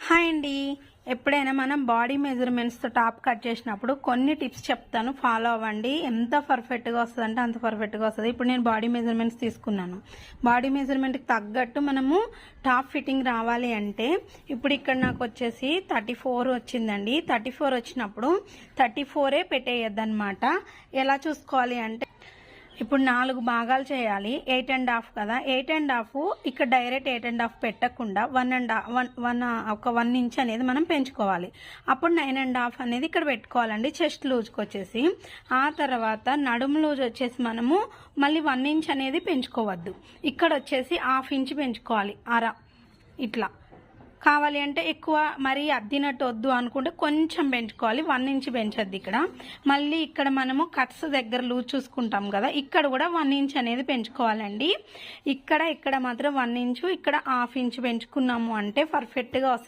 Hi అండి. ఎప్పుడైనా మనం బాడీ మెజర్మెంట్స్తో టాప్ కట్ చేసినప్పుడు కొన్ని టిప్స్ చెప్తాను, ఫాలో అవ్వండి. ఎంత పర్ఫెక్ట్గా వస్తుందంటే అంత పర్ఫెక్ట్గా వస్తుంది. ఇప్పుడు నేను బాడీ మెజర్మెంట్స్ తీసుకున్నాను. బాడీ మెజర్మెంట్కి తగ్గట్టు మనము టాప్ ఫిట్టింగ్ రావాలి అంటే ఇప్పుడు ఇక్కడ నాకు వచ్చేసి 34 వచ్చిందండి. 34 వచ్చినప్పుడు 34 పెట్టేయద్దు అనమాట. ఎలా చూసుకోవాలి అంటే ఇప్పుడు 4 భాగాలు చేయాలి. 8.5 కదా, 8.5 ఇక్కడ డైరెక్ట్ 8.5 పెట్టకుండా 1 ఇంచ్ అనేది మనం పెంచుకోవాలి. అప్పుడు 9.5 అనేది ఇక్కడ పెట్టుకోవాలండి చెస్ట్ లూజ్కి వచ్చేసి. ఆ తర్వాత నడుము లూజ్ వచ్చేసి మనము మళ్ళీ 1 ఇంచ్ అనేది పెంచుకోవద్దు. ఇక్కడ వచ్చేసి 1/2 ఇంచ్ పెంచుకోవాలి. ఇట్లా కావాలి అంటే ఎక్కువ మరీ అద్దినట్టు వద్దు అనుకుంటే కొంచెం పెంచుకోవాలి. 1 ఇంచ్ పెంచద్దు ఇక్కడ. మళ్ళీ ఇక్కడ మనము కట్స్ దగ్గర లూజ్ చూసుకుంటాం కదా, ఇక్కడ కూడా 1 ఇంచ్ అనేది పెంచుకోవాలండి. ఇక్కడ మాత్రం 1 ఇంచు, ఇక్కడ 1/2 ఇంచ్ పెంచుకున్నాము అంటే పర్ఫెక్ట్గా వస్తుంది.